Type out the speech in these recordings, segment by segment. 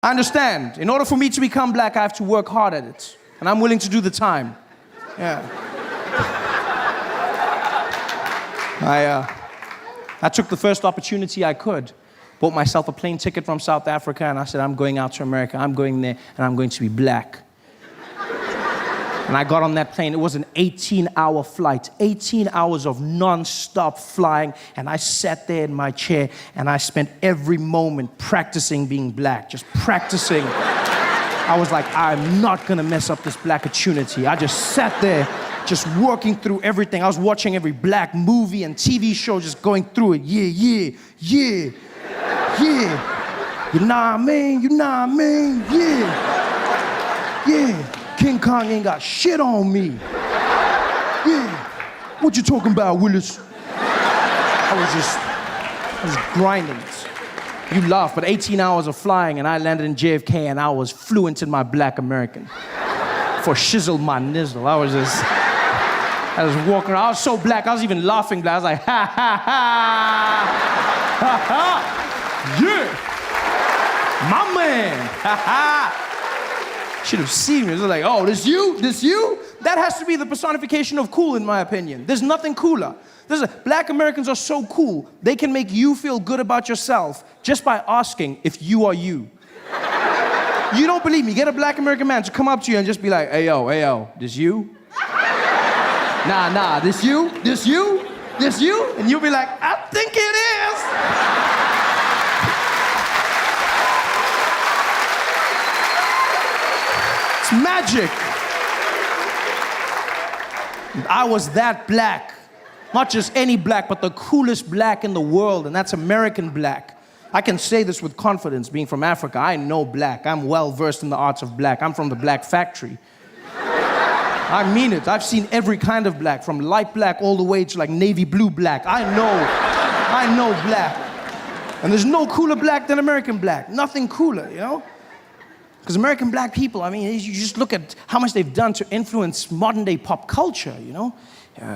I understand. In order for me to become black, I have to work hard at it. And I'm willing to do the time. Yeah. I took the first opportunity I could. Bought myself a plane ticket from South Africa, and I said, I'm going out to America. I'm going there, and I'm going to be black. And I got on that plane. It was an 18-hour flight, 18 hours of non-stop flying. And I sat there in my chair, and I spent every moment practicing being black, just practicing. I was like, I'm not gonna mess up this black opportunity. I just sat there, just working through everything. I was watching every black movie and TV show, just going through it. Yeah. You know what I mean? Yeah. King Kong ain't got shit on me. Yeah. What you talking about, Willis? I was grinding it. You laugh, but 18 hours of flying, and I landed in JFK, and I was fluent in my black American. For shizzle my nizzle. I was walking around. I was so black, I was even laughing black. I was like, ha, ha, ha. Yeah. My man. Ha, ha. Should have seen me. It was like, oh, this you? That has to be the personification of cool, in my opinion. There's nothing cooler. Black Americans are so cool. They can make you feel good about yourself just by asking if you are you. You don't believe me? Get a black American man to come up to you and just be like, hey, yo, this you? Nah, this you? And you'll be like, I think it is. It's magic. I was that black. Not just any black, but the coolest black in the world, and that's American black. I can say this with confidence, being from Africa. I know black. I'm well versed in the arts of black. I'm from the black factory. I mean it. I've seen every kind of black, from light black all the way to like navy blue black. I know black. And there's no cooler black than American black. Nothing cooler, you know? Because American black people, I mean, you just look at how much they've done to influence modern day pop culture, you know?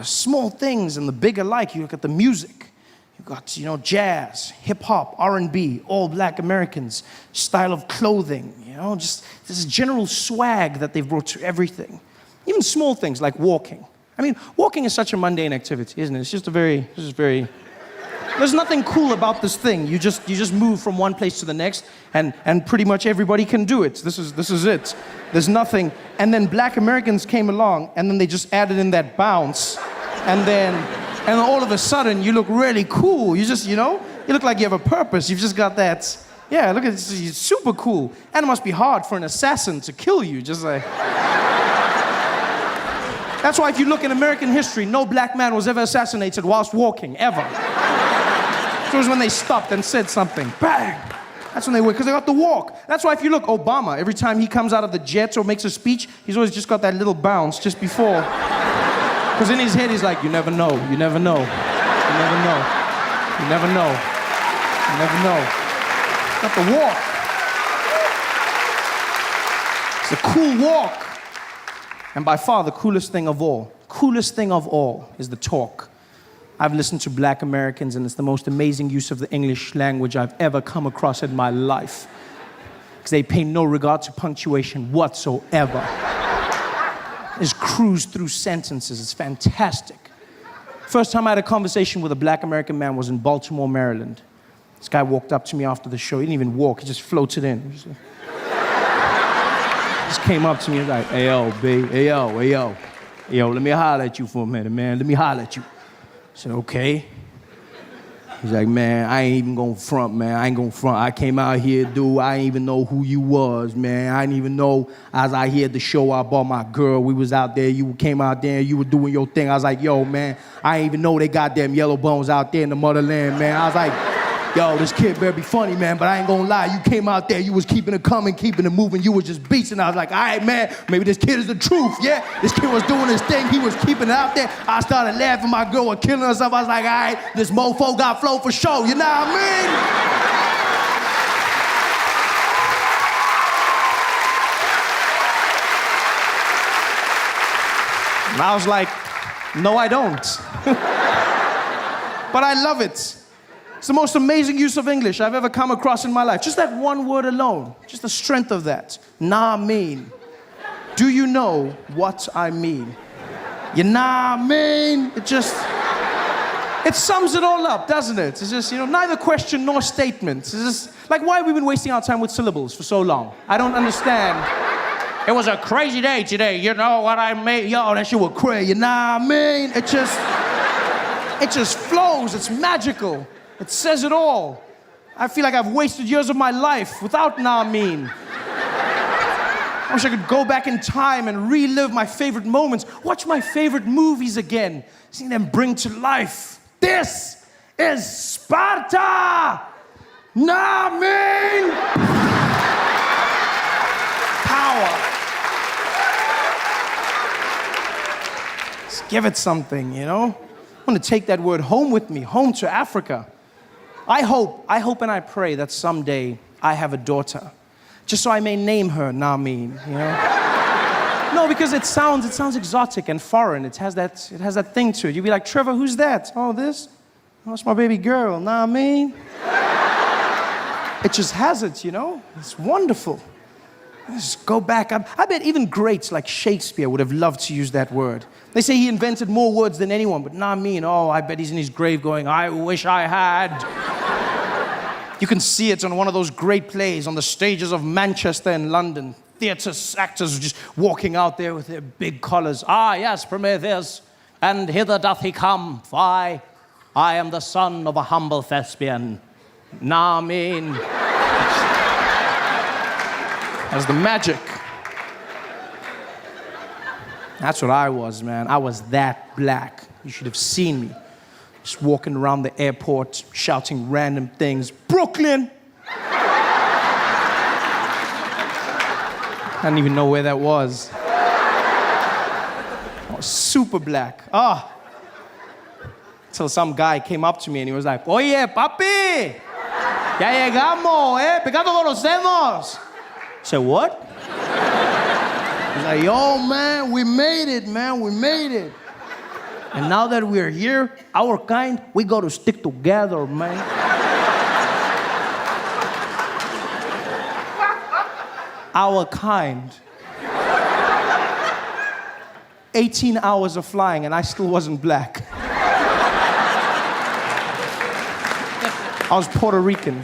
Small things and the big alike. You look at the music. You've got, you know, jazz, hip hop, R&B, all black Americans, style of clothing, you know, just this general swag that they've brought to everything. Even small things like walking. I mean, walking is such a mundane activity, isn't it? It's just very... There's nothing cool about this thing. You just move from one place to the next, and pretty much everybody can do it. This is it. There's nothing. And then black Americans came along, and then they just added in that bounce, and all of a sudden you look really cool. You just, you know, you look like you have a purpose. You've just got that. Yeah, look at this. It's super cool. And it must be hard for an assassin to kill you. Just like. That's why if you look in American history, no black man was ever assassinated whilst walking, ever. It was when they stopped and said something. Bang! That's when they went, because they got to walk. That's why if you look, Obama, every time he comes out of the jets or makes a speech, he's always just got that little bounce just before. Because in his head, he's like, you never know. Got to walk. It's a cool walk. And by far, the coolest thing of all is the talk. I've listened to black Americans, and it's the most amazing use of the English language I've ever come across in my life. Because they pay no regard to punctuation whatsoever. Just cruise through sentences. It's fantastic. First time I had a conversation with a black American man was in Baltimore, Maryland. This guy walked up to me after the show. He didn't even walk. He just floated in. Just came up to me and was like, hey, yo, B, hey, yo, let me holler at you for a minute, man. Let me holler at you. I said, okay. He's like, man, I ain't even gonna front, man. I came out here, dude. I ain't even know who you was, man. I didn't even know. I was out here at the show. I bought my girl. We was out there. You came out there. You were doing your thing. I was like, yo, man, I ain't even know they got them yellow bones out there in the motherland, man. I was like, yo, this kid better be funny, man, but I ain't gonna lie. You came out there, you was keeping it coming, keeping it moving. You was just beasting. I was like, all right, man, maybe this kid is the truth, yeah? This kid was doing his thing. He was keeping it out there. I started laughing. My girl was killing herself. I was like, all right, this mofo got flow for show. You know what I mean? And I was like, no, I don't. But I love it. It's the most amazing use of English I've ever come across in my life. Just that one word alone. Just the strength of that. Nah mean. Do you know what I mean? You nah mean? It sums it all up, doesn't it? It's just, neither question nor statement. It's just, like, why have we been wasting our time with syllables for so long? I don't understand. It was a crazy day today, you know what I mean? Yo, that shit was crazy, you know what I mean? It just flows, it's magical. It says it all. I feel like I've wasted years of my life without nah mean. I wish I could go back in time and relive my favorite moments, watch my favorite movies again, seeing them bring to life. This is Sparta! Nah mean! Power. Let's give it something, I want to take that word home with me, home to Africa. I hope and I pray that someday I have a daughter, just so I may name her Namin, No, because it sounds exotic and foreign. It has that thing to it. You'd be like, Trevor, who's that? Oh, this? Oh, it's my baby girl, Namin. It just has it, It's wonderful. Just go back. I bet even greats like Shakespeare would have loved to use that word. They say he invented more words than anyone, but not me. Oh, I bet he's in his grave going, I wish I had. You can see it on one of those great plays on the stages of Manchester and London. Theatre actors just walking out there with their big collars. Ah, yes, Prometheus, and hither doth he come. Why, I am the son of a humble thespian. Nah, mean. That's the magic. That's what I was, man. I was that black. You should have seen me. Just walking around the airport, shouting random things. Brooklyn! I didn't even know where that was. I was super black. Till some guy came up to me and he was like, Oye, papi! Ya llegamos, pecado conocemos. I said, what? He's like, yo, man, we made it, man, we made it. And now that we're here, our kind, we got to stick together, man. Our kind. 18 hours of flying and I still wasn't black. I was Puerto Rican.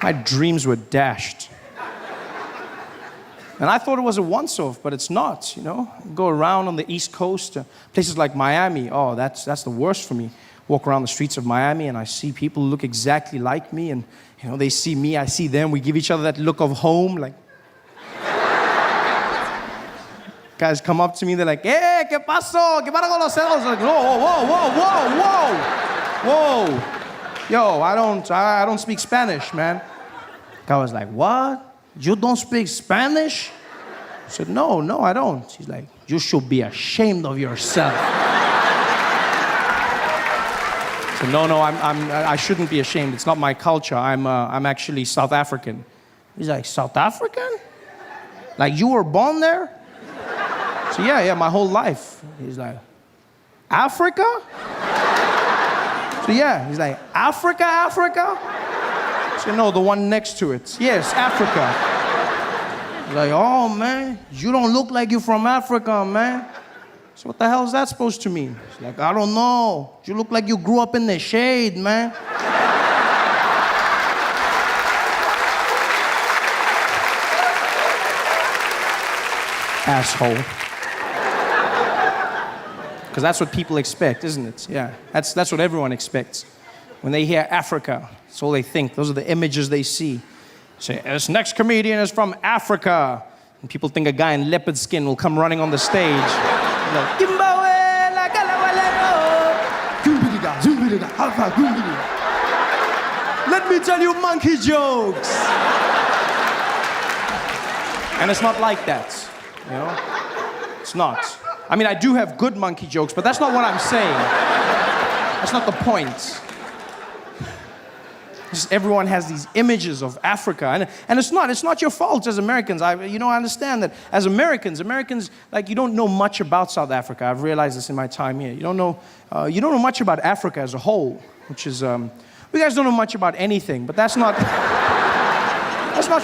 My dreams were dashed. And I thought it was a once-off, but it's not, Go around on the East Coast, places like Miami. Oh, that's the worst for me. Walk around the streets of Miami and I see people look exactly like me and, they see me, I see them. We give each other that look of home, like. Guys come up to me, they're like, hey, ¿qué pasó? ¿Qué para con los celos? Like, whoa, whoa, whoa, whoa, whoa, whoa. Yo, I don't speak Spanish, man. Guy was like, what? You don't speak Spanish? I said, no, I don't. He's like, you should be ashamed of yourself. I said, no, I shouldn't be ashamed. It's not my culture. I'm actually South African. He's like, South African? Like you were born there? So yeah, my whole life. He's like, Africa? So yeah, he's like, Africa? So no, the one next to it. Yes, Africa. He's like, oh man, you don't look like you're from Africa, man. So what the hell is that supposed to mean? He's like, I don't know. You look like you grew up in the shade, man. Asshole. Because that's what people expect, isn't it? Yeah, that's what everyone expects. When they hear Africa, that's all they think. Those are the images they see. Say, this next comedian is from Africa. And people think a guy in leopard skin will come running on the stage. Like, let me tell you monkey jokes. And it's not like that, It's not. I mean, I do have good monkey jokes, but that's not what I'm saying. That's not the point. Just everyone has these images of Africa, and it's not your fault as Americans. I understand that as Americans, like, you don't know much about South Africa. I've realized this in my time here. You don't know much about Africa as a whole, which is, you guys don't know much about anything, but that's not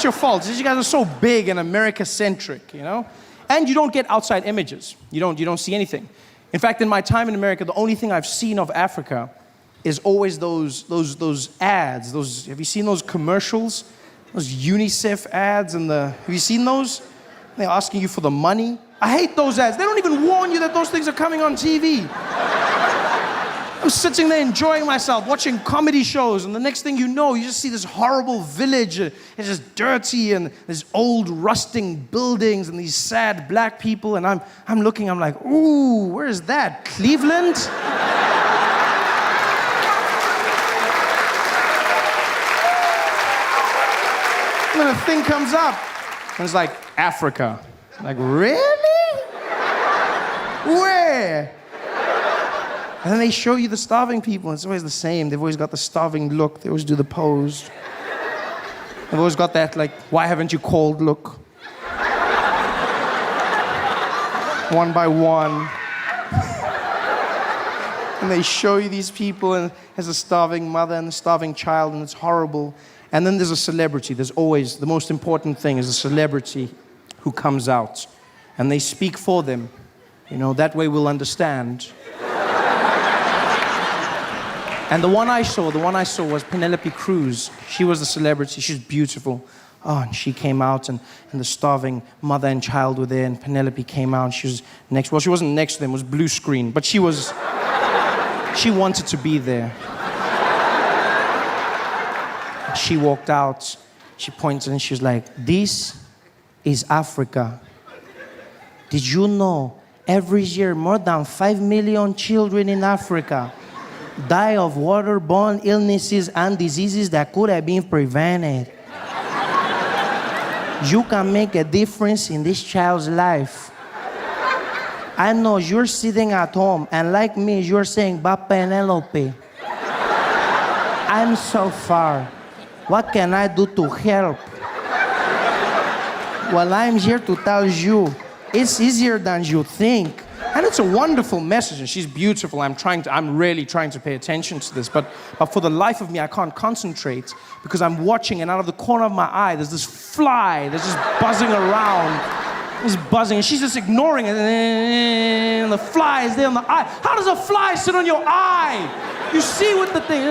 your fault. You guys are so big and America-centric, and you don't get outside images. You don't see anything. In fact, in my time in America, the only thing I've seen of Africa is always those ads. Have you seen those commercials? Those UNICEF ads have you seen those? They're asking you for the money. I hate those ads. They don't even warn you that those things are coming on TV. I'm sitting there enjoying myself, watching comedy shows, and the next thing you know, you just see this horrible village. It's just dirty, and there's old rusting buildings, and these sad black people, and I'm looking, I'm like, ooh, where is that? Cleveland? And then a thing comes up, and it's like, Africa. I'm like, really? Where? And then they show you the starving people, and it's always the same. They've always got the starving look. They always do the pose. They've always got that, like, why haven't you called look? One by one. And they show you these people, and there's a starving mother and a starving child, and it's horrible. And then there's a celebrity. There's always, the most important thing is a celebrity who comes out. And they speak for them. That way we'll understand. And the one I saw was Penelope Cruz. She was the celebrity. She's beautiful. Oh, and she came out, and the starving mother and child were there, and Penelope came out, and she was next. Well, she wasn't next to them. It was blue screen. But she wanted to be there. She walked out. She pointed, and she was like, this is Africa. Did you know every year more than 5 million children in Africa die of waterborne illnesses and diseases that could have been prevented? You can make a difference in this child's life. I know you're sitting at home, and like me, you're saying, "Ba Penelope, I'm so far. What can I do to help?" Well, I'm here to tell you, it's easier than you think. And it's a wonderful message, and she's beautiful. I'm really trying to pay attention to this, but for the life of me, I can't concentrate because I'm watching, and out of the corner of my eye, there's this fly that's just buzzing around. It's buzzing, and she's just ignoring it, and the fly is there on the eye. How does a fly sit on your eye? You see with the thing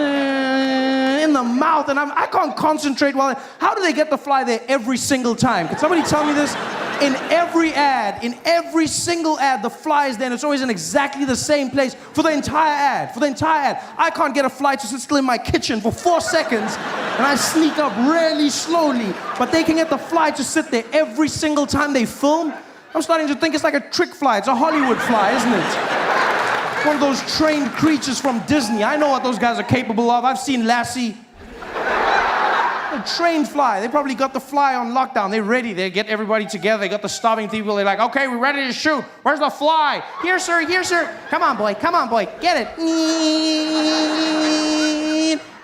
in the mouth, and I can't concentrate how do they get the fly there every single time? Can somebody tell me this? In every single ad, the fly is there, and it's always in exactly the same place for the entire ad. I can't get a fly to sit still in my kitchen for 4 seconds, and I sneak up really slowly, but they can get the fly to sit there every single time they film. I'm starting to think it's like a trick fly. It's a Hollywood fly, isn't it? One of those trained creatures from Disney. I know what those guys are capable of. I've seen Lassie. A trained fly. They probably got the fly on lockdown. They're ready. They get everybody together. They got the starving people. They're like, okay, we're ready to shoot. Where's the fly? Here, sir. Here, sir. Come on, boy. Get it.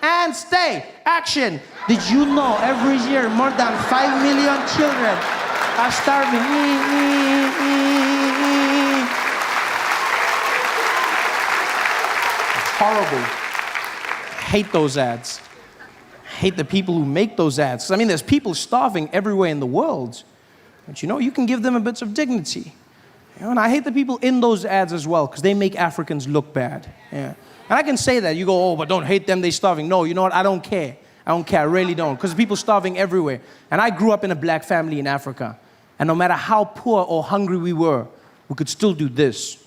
And stay. Action. Did you know every year more than 5 million children are starving? Horrible. Hate those ads. Hate the people who make those ads. I mean, there's people starving everywhere in the world, but you can give them a bit of dignity. And I hate the people in those ads as well, because they make Africans look bad. Yeah. And I can say that. You go, oh, but don't hate them, they're starving. No, you know what? I don't care. I really don't, because people starving everywhere. And I grew up in a black family in Africa, and no matter how poor or hungry we were, we could still do this.